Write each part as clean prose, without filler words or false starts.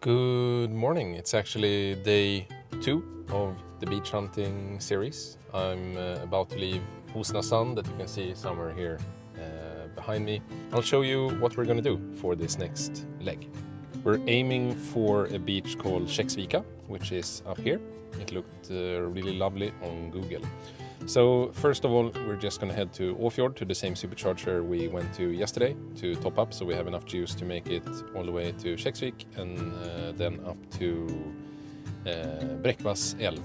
Good morning. It's actually day 2 of the beach hunting series. I'm about to leave Hosnasand that you can see somewhere here behind me. I'll show you what we're going to do for this next leg. We're aiming for a beach called Kjeksvika, which is up here. It looked really lovely on Google. So first of all, we're just going to head to Åfjord, to the same supercharger we went to yesterday to top up, so we have enough juice to make it all the way to Kjeksvik and then up to Brekkvasselv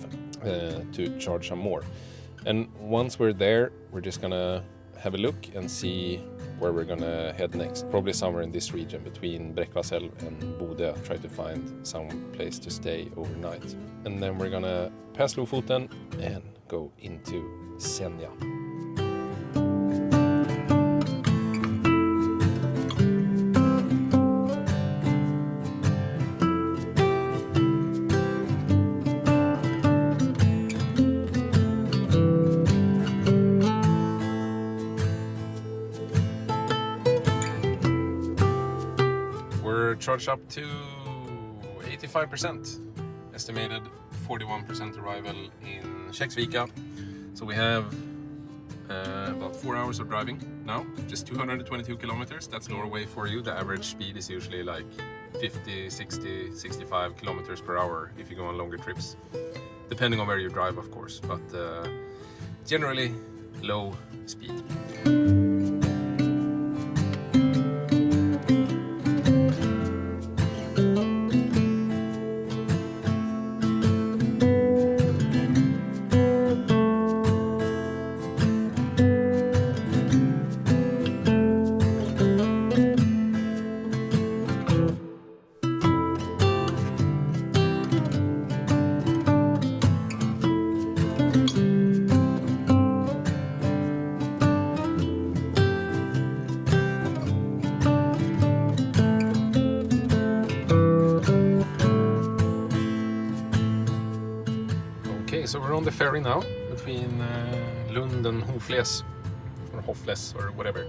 to charge some more. And once we're there, we're just going to have a look and see where we're going to head next. Probably somewhere in this region between Brekkvasselv and Bodø. Try to find some place to stay overnight. And then we're going to pass Lofoten and go into Senja. We're charged up to 85%, estimated 41% arrival in Kjeksvika. So we have about 4 hours of driving now, just 222 kilometers. That's Norway for you. The average speed is usually like 50, 60, 65 kilometers per hour if you go on longer trips, depending on where you drive, of course, but generally low speed. So we're on the ferry now between Lund and Hofles, or Hofles, or whatever.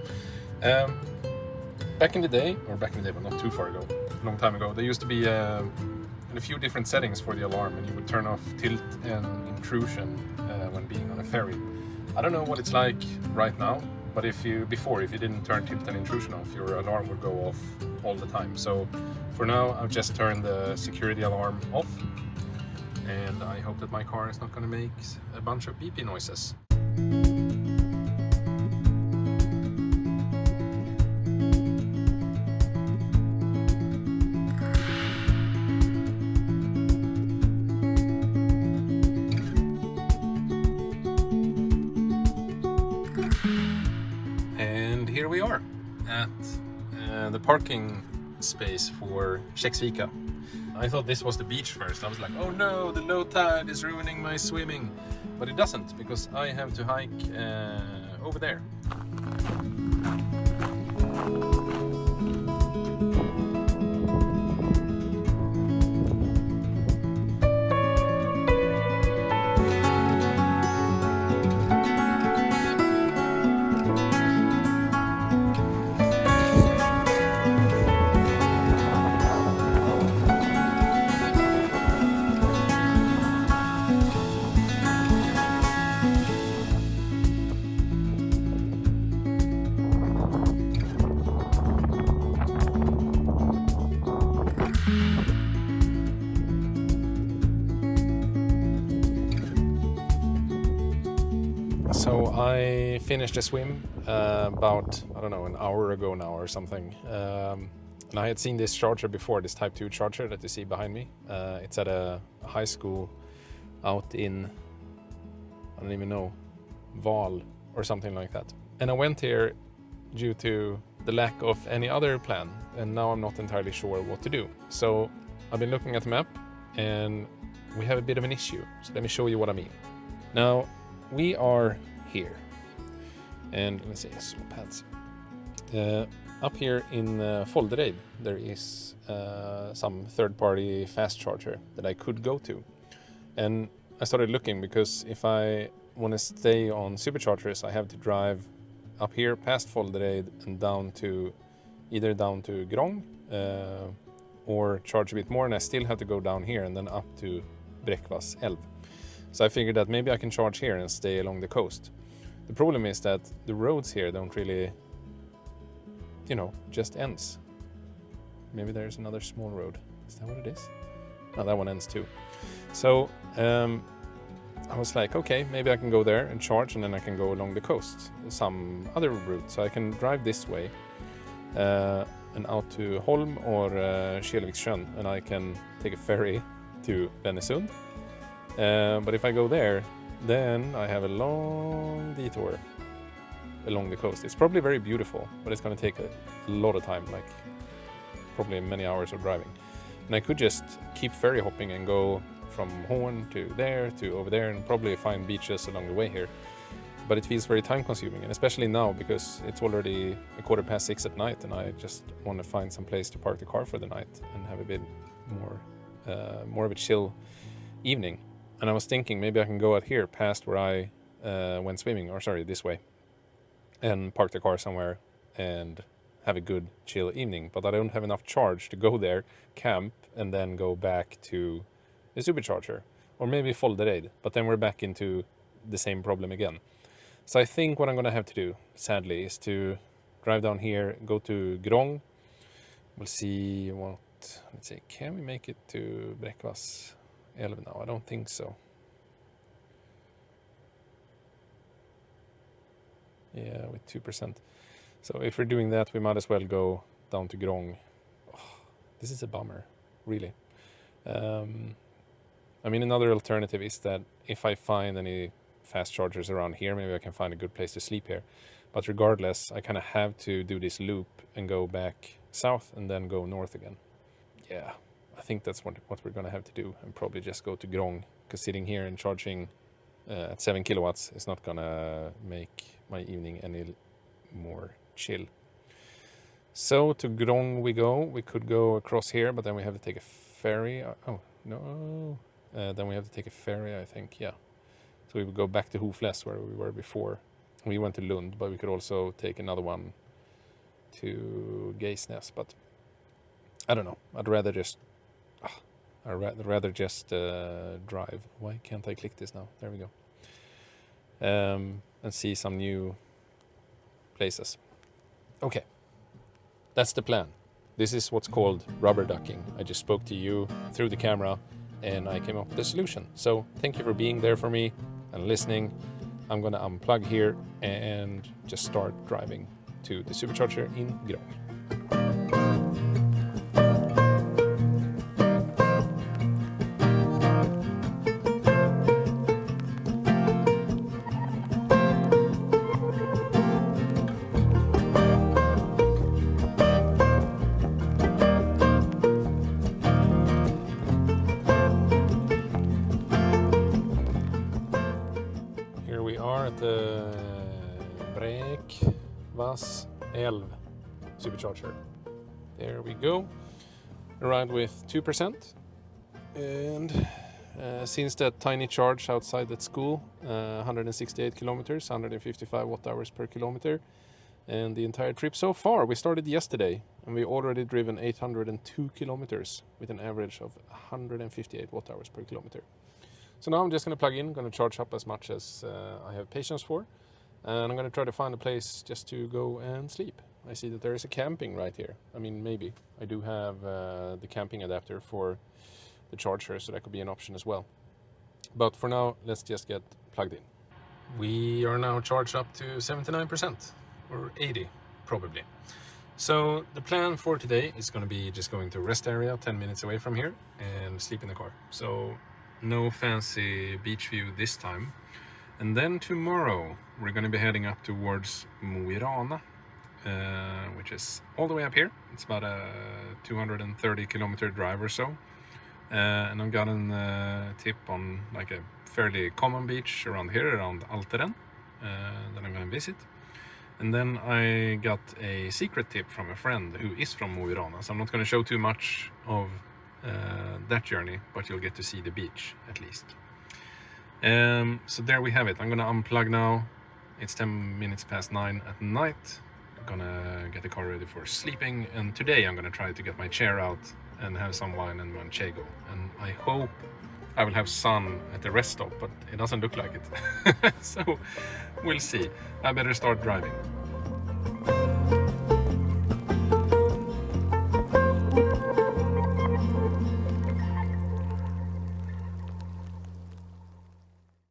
Back in the day, but not too far ago, a long time ago, there used to be in a few different settings for the alarm, and you would turn off tilt and intrusion when being on a ferry. I don't know what it's like right now, but if you didn't turn tilt and intrusion off, your alarm would go off all the time. So for now, I've just turned the security alarm off. And I hope that my car is not going to make a bunch of beepy noises. And here we are at the parking space for Kjeksvika. I thought this was the beach first. I was like, oh no, the low tide is ruining my swimming. But it doesn't, because I have to hike over there. So I finished a swim about, I don't know, an hour ago now or something. And I had seen this charger before, this Type 2 charger that you see behind me. It's at a high school out in, I don't even know, Val or something like that. And I went here due to the lack of any other plan, and now I'm not entirely sure what to do. So I've been looking at the map, and we have a bit of an issue. So let me show you what I mean. Now, we are here, and let's see, swap pads. Up here in Foldereid, there is some third-party fast charger that I could go to. And I started looking, because if I want to stay on superchargers, I have to drive up here past Foldereid and down to Grong or charge a bit more, and I still have to go down here and then up to Brekkvasselv. So I figured that maybe I can charge here and stay along the coast. The problem is that the roads here don't really, just ends. Maybe there's another small road. Is that what it is? No, that one ends too. So I was like, okay, maybe I can go there and charge, and then I can go along the coast, some other route. So I can drive this way and out to Holm or Kjeksvika, and I can take a ferry to Östersund. But if I go there, then I have a long detour along the coast. It's probably very beautiful, but it's going to take a lot of time, like probably many hours of driving. And I could just keep ferry hopping and go from Horn to there to over there and probably find beaches along the way here. But it feels very time consuming, and especially now because it's already 6:15 at night and I just want to find some place to park the car for the night and have a bit more of a chill evening. And I was thinking maybe I can go out here past where I went swimming, this way, and park the car somewhere and have a good chill evening. But I don't have enough charge to go there, camp, and then go back to the supercharger, or maybe Foldereid, but then we're back into the same problem again. So I think what I'm going to have to do, sadly, is to drive down here, go to Grong. We'll see let's see, can we make it to Brekkvasselv now? I don't think so. Yeah, with 2%. So if we're doing that, we might as well go down to Grong. Oh, this is a bummer, really. Another alternative is that if I find any fast chargers around here, maybe I can find a good place to sleep here. But regardless, I kind of have to do this loop and go back south and then go north again. Yeah, I think that's what we're going to have to do, and probably just go to Grong, because sitting here and charging at 7 kilowatts is not going to make my evening any more chill. So to Grong we go. We could go across here, but then we have to take a ferry. Oh, no. Then we have to take a ferry, I think, yeah. So we would go back to Hosnasand, where we were before. We went to Lund, but we could also take another one to Gulliz, but I don't know. I'd rather just drive. Why can't I click this now? There we go. And see some new places. Okay, that's the plan. This is what's called rubber ducking. I just spoke to you through the camera and I came up with a solution. So thank you for being there for me and listening. I'm gonna unplug here and just start driving to the supercharger in Grong. The Brekkvasselv supercharger. There we go. Arrived with 2%. And since that tiny charge outside that school, 168 kilometers, 155 watt hours per kilometer. And the entire trip so far, we started yesterday and we already driven 802 kilometers with an average of 158 watt hours per kilometer. So now I'm just going to plug in, going to charge up as much as I have patience for. And I'm going to try to find a place just to go and sleep. I see that there is a camping right here. Maybe. I do have the camping adapter for the charger, so that could be an option as well. But for now, let's just get plugged in. We are now charged up to 79%, or 80 probably. So the plan for today is going to be just going to a rest area 10 minutes away from here and sleep in the car. So no fancy beach view this time. And then tomorrow we're going to be heading up towards Mo I Rana, which is all the way up here. It's about a 230 kilometer drive or so. And I've gotten a tip on like a fairly common beach around here, around Alteren, that I'm going to visit. And then I got a secret tip from a friend who is from Mo I Rana, so I'm not going to show too much of that journey, but you'll get to see the beach at least. So there we have it. I'm gonna unplug now. It's 10 minutes past 9 at night. I'm gonna get the car ready for sleeping, and today I'm gonna try to get my chair out and have some wine in Manchego. And I hope I will have sun at the rest stop, but it doesn't look like it. So we'll see. I better start driving.